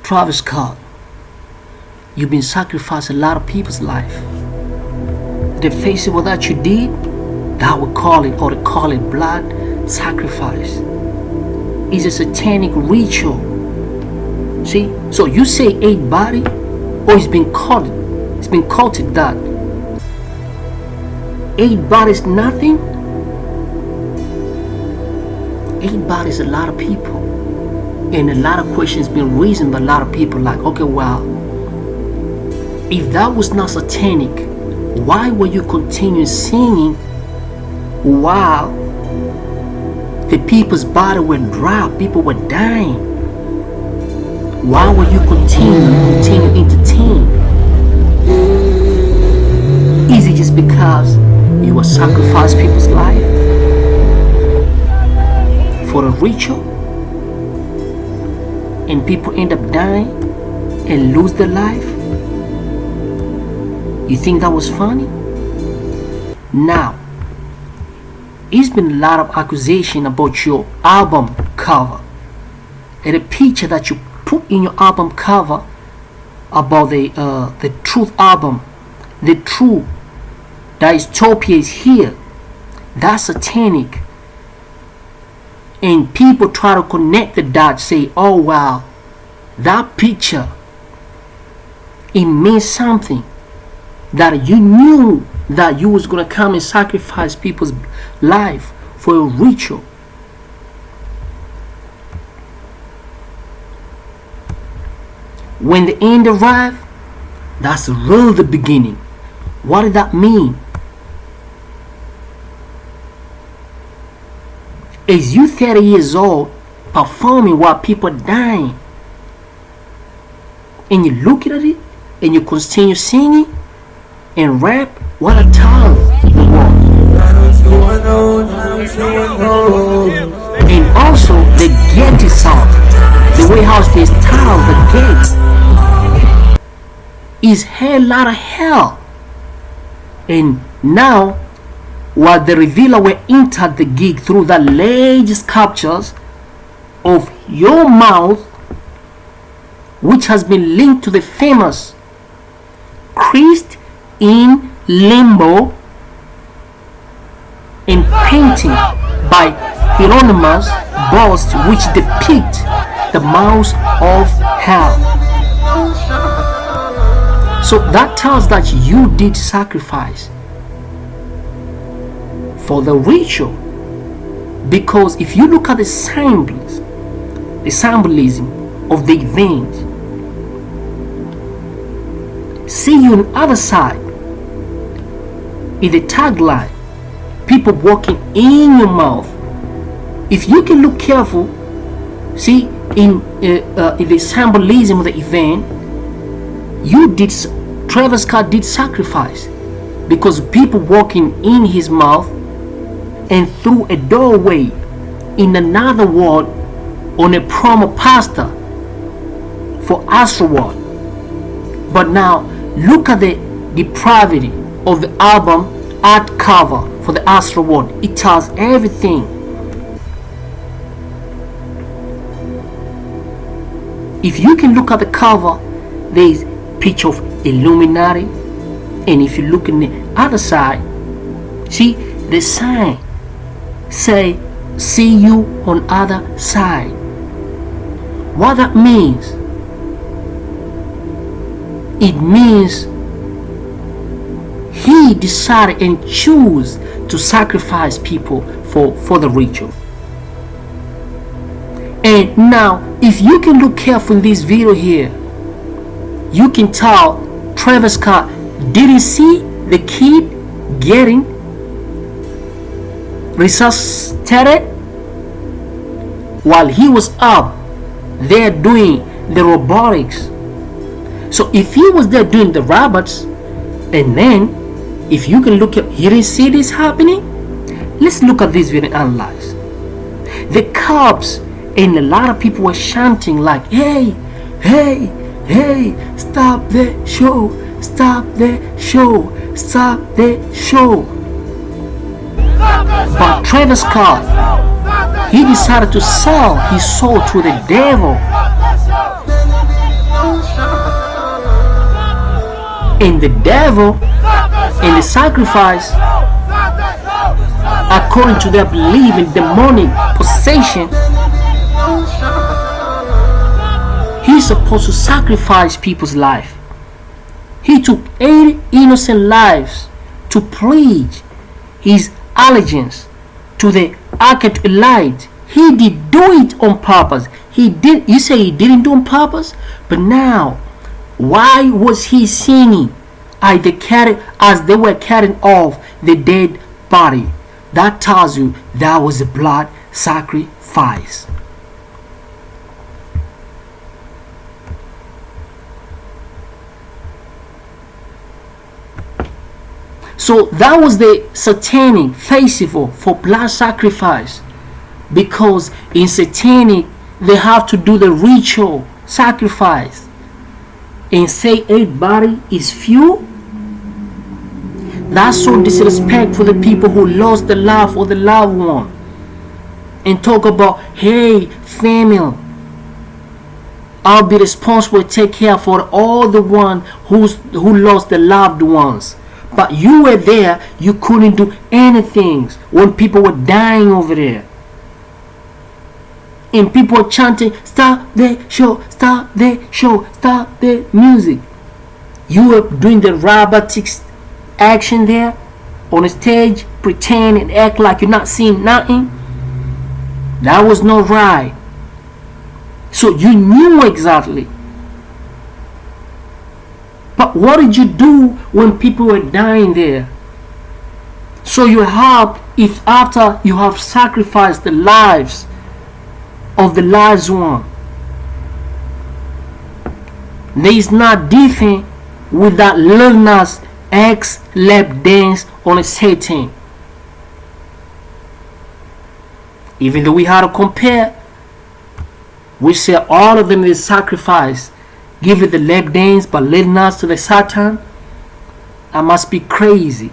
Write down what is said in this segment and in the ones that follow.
Travis Scott, you've been sacrificing a lot of people's life. The festival that you did, that we call it, or they call it blood sacrifice, is a satanic ritual. See, so you say 8 body, or it's been quoted that 8 bodies nothing. 8 bodies a lot of people, and a lot of questions been raised by a lot of people. Like, okay, well, if that was not satanic, why were you continuing singing while the people's body were dropped, people were dying? Why were you continuing entertaining? Is it just because you will sacrifice people's life for a ritual, and people end up dying and lose their life? You think that was funny? Now, it's been a lot of accusation about your album cover and the picture that you put in your album cover about the Truth album, the Truth, that Dystopia is here. That's satanic. And people try to connect the dots, say, oh wow, that picture, it means something, that you knew that you was gonna come and sacrifice people's life for a ritual. When the end arrived, that's really the beginning. What did that mean? As you 30 years old performing while people are dying, and you look at it and you continue singing and rap, what a time the world. And also the gate itself, the way how it's been styled, the gate is hell lot of hell. And now, while the revealer will enter the gig through the large sculptures of your mouth, which has been linked to the famous Christ in Limbo, and painting by Hieronymus Bost, which depict the mouth of hell. So that tells that you did sacrifice for the ritual, because if you look at the symbolism of the event, see you on the other side in the tagline, people walking in your mouth. If you can look careful, see in the symbolism of the event, Travis Scott did sacrifice, because people walking in his mouth and through a doorway in another world on a promo poster for ASTROWOLD. But now look at the depravity of the album art cover for the ASTROWOLD. It tells everything. If you can look at the cover, there is a picture of Illuminati, and if you look in the other side, see the sign say see you on other side. What that means, it means he decided and chose to sacrifice people for the ritual. And now if you can look careful in this video here, you can tell Travis Scott didn't see the kid getting resuscitated while he was up there doing the robotics. So if he was there doing the robots, and then if you can look at, you didn't see this happening. Let's look at this video and analyze. The cops and a lot of people were chanting like, hey, hey, hey, stop the show, stop the show, stop the show. But Travis Scott, he decided to sell his soul to the devil. And the devil and the sacrifice, according to their belief in demonic possession, he's supposed to sacrifice people's life. He took 80 innocent lives to pledge his allegiance to the Architect. He did do it on purpose. He did. You say he didn't do it on purpose, but now, why was he singing as they were carrying off the dead body? That tells you that was a blood sacrifice. So that was the satanic festival for blood sacrifice, because in satanic they have to do the ritual sacrifice and say 8 body is few. That's so disrespectful for the people who lost the life or the loved one, and talk about, hey family, I'll be responsible to take care for all the one who lost the loved ones. But you were there, you couldn't do anything when people were dying over there. And people were chanting, stop the show, stop the show, stop the music. You were doing the robotics action there on the stage, pretend and act like you're not seeing nothing. That was not right. So you knew exactly. But what did you do when people were dying there? So you have, if after you have sacrificed the lives of the last one, there is not different with that Lil Nas X lap dance on a Satan. Even though we had to compare, we say all of them is sacrifice. Give it the lap dance, but Lil Nas to the Satan. I must be crazy.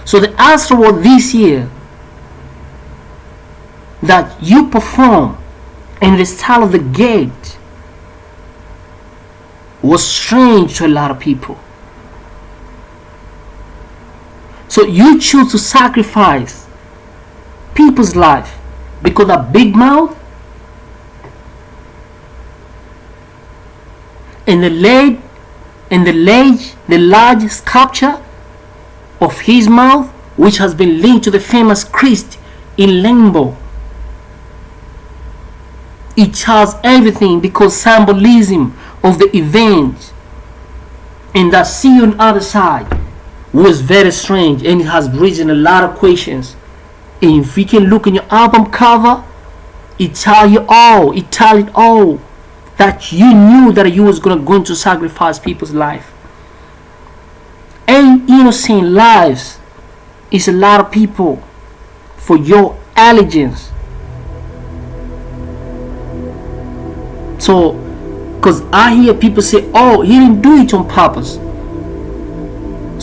So the ASTROWOLD this year that you perform in the style of the gate was strange to a lot of people. So you choose to sacrifice people's life because of big mouth and the large sculpture of his mouth, which has been linked to the famous Christ in Limbo. It has everything because symbolism of the event, and that see on the other side was very strange, and it has raised a lot of questions. And if you can look in your album cover, it tells you all, that you knew that you was going to sacrifice people's life. 8 innocent lives is a lot of people for your allegiance. So, because I hear people say, oh, he didn't do it on purpose.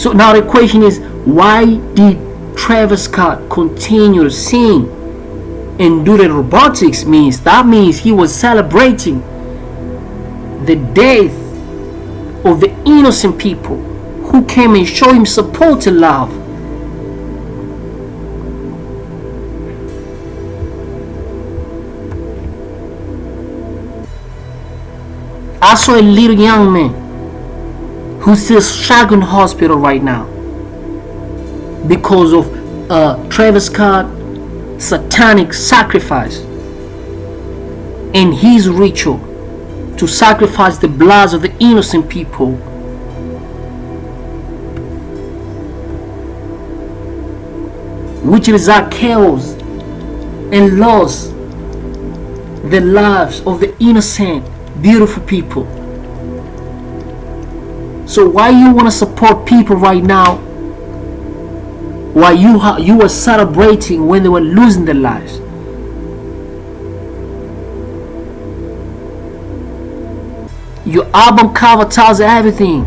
So now the question is, why did Travis Scott continue to sing and do the robotics? That means he was celebrating the death of the innocent people who came and showed him support and love. I saw a little young man who's still stuck in hospital right now because of Travis Scott satanic sacrifice and his ritual to sacrifice the bloods of the innocent people. Which result kills and lost the lives of the innocent, beautiful people. So why you want to support people right now while you were celebrating when they were losing their lives? Your album cover tells everything.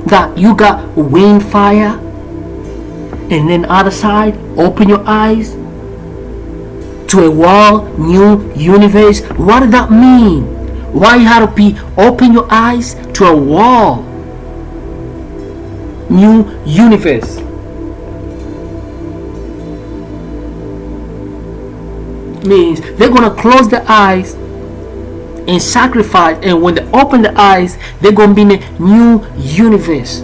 That you got wind fire, and then other side, open your eyes to a world, new universe. What does that mean? Why you have to be open your eyes to a world, new universe? Means they're gonna close their eyes and sacrifice, and when they open the eyes, they're gonna be in a new universe.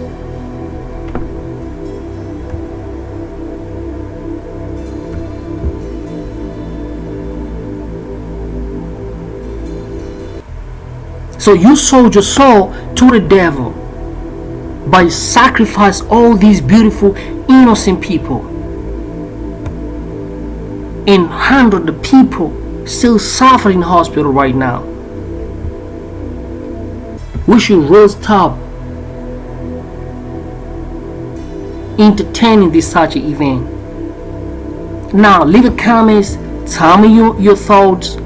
So you sold your soul to the devil by sacrifice all these beautiful innocent people, and hundreds of people still suffering in hospital right now. We should really stop entertaining this such an event. Now leave a comments, tell me your thoughts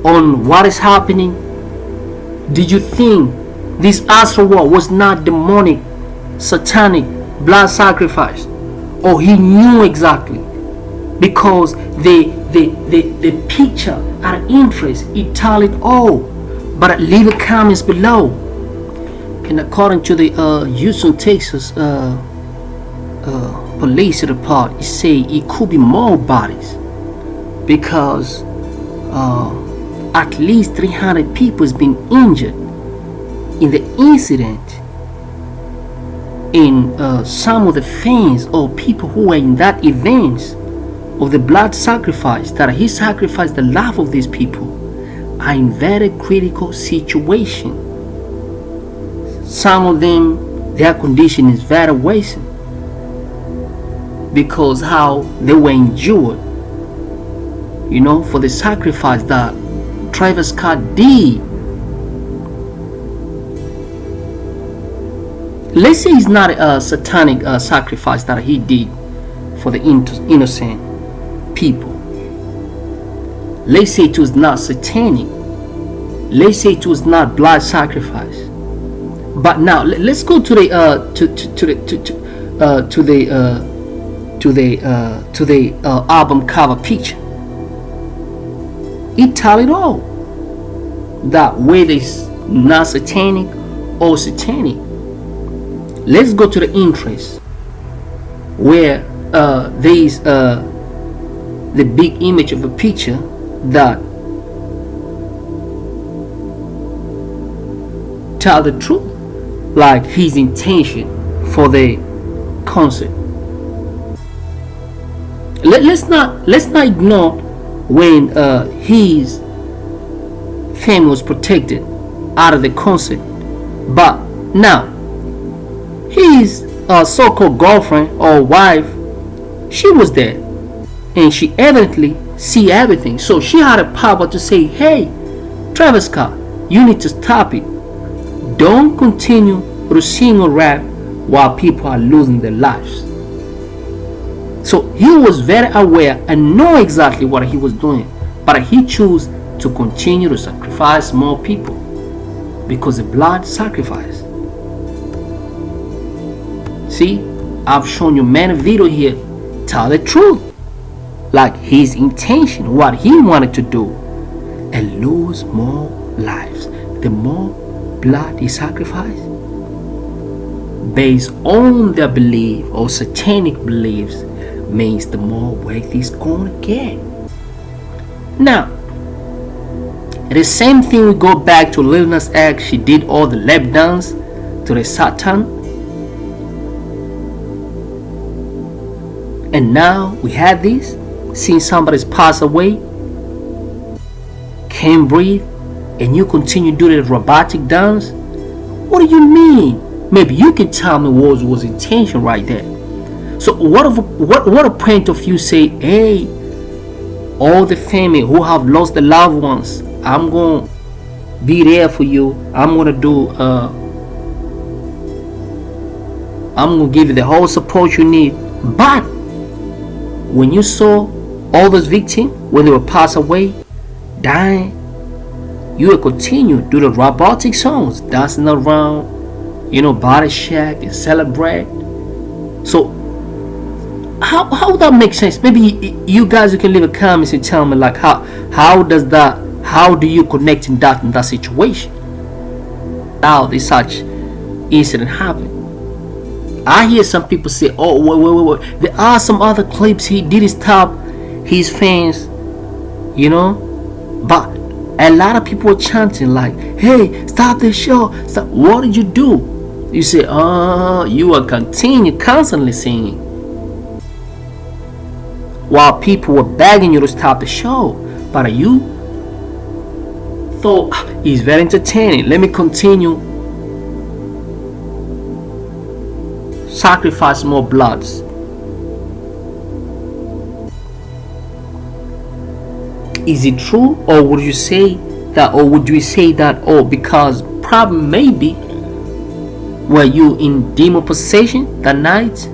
on what is happening. Did you think this ASTROWOLD was not demonic, satanic blood sacrifice, or he knew exactly? Because the picture at interest, it tell it all. But leave a comments below. And according to the Houston, Texas police report, it say it could be more bodies, because at least 300 people has been injured in the incident. In some of the fans or people who were in that event of the blood sacrifice, that he sacrificed the life of these people, are in very critical situation. Some of them, their condition is very worsened because how they were injured, you know, for the sacrifice that Travis Scott did. Let's say it's not a satanic sacrifice that he did for the innocent people. Let's say it was not satanic. Let's say it was not blood sacrifice. But now let's go to the album cover picture. It tell it all. That whether it's not satanic or satanic. Let's go to the interest where there is the big image of a picture that tell the truth, like his intention for the concert. Let's not ignore when his fame was protected out of the concert, but now his so-called girlfriend or wife, she was there, and she evidently see everything. So she had a power to say, hey, Travis Scott, you need to stop it. Don't continue to sing or rap while people are losing their lives. So he was very aware and know exactly what he was doing, but he chose to continue to sacrifice more people because the blood sacrifice. See, I've shown you many videos here. Tell the truth, like his intention, what he wanted to do, and lose more lives. The more blood he sacrificed, based on their belief or satanic beliefs, means the more weight he's gonna get. Now, the same thing, we go back to Lil Nas X. She did all the lap dance to the Satan. And now we had this, seeing somebody's pass away, can't breathe, and you continue doing the robotic dance. What do you mean? Maybe you can tell me what was intention right there. So what a point of view say, hey, all the family who have lost their loved ones, I'm gonna be there for you. I'm gonna give you the whole support you need. But when you saw all those victims, when they were passed away, dying, you will continue do the robotic songs, dancing around, body shake and celebrate. So how that makes sense? Maybe you guys, you can leave a comment and tell me like how does that, how do you connect in that situation? Now this such incident happened. I hear some people say, oh wait, there are some other clips he did stop his fans, you know, but a lot of people were chanting like, hey, stop the show, stop. What did you do? You say, oh, you will continue constantly singing, while people were begging you to stop the show. But you thought, it's very entertaining, let me continue, sacrifice more bloods. Is it true, or would you say that, oh, because probably maybe were you in demon possession that night,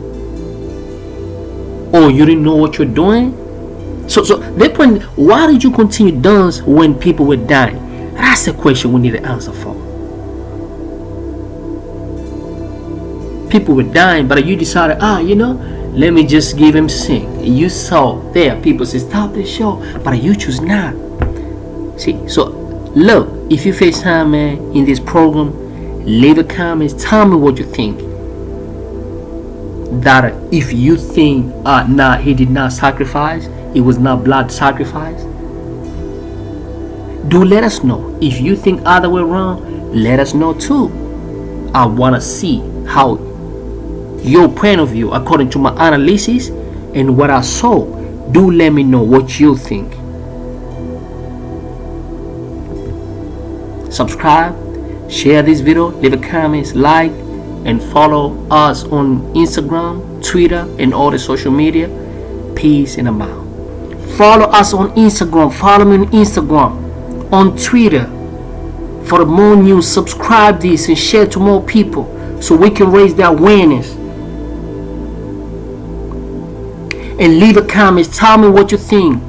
or you didn't know what you're doing? So the point, why did you continue dance when people were dying? That's the question we need an answer for. People were dying, but you decided, let me just give him sing. You saw there people say stop the show, but you choose not. See, so look, if you face time, man, in this program, leave a comment, tell me what you think. That if you think he did not sacrifice, it was not blood sacrifice, do let us know. If you think other way around, let us know too. I want to see how your point of view according to my analysis and what I saw. Do let me know what you think. Subscribe, share this video, leave a comment, like, and follow us on Instagram, Twitter, and all the social media. Peace and I'm out. Follow us on Instagram, follow me on Instagram, on Twitter for more news. Subscribe this and share to more people so we can raise the awareness. And leave a comment, tell me what you think.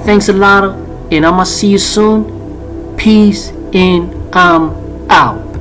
Thanks a lot, and I'ma see you soon. Peace and I'm out.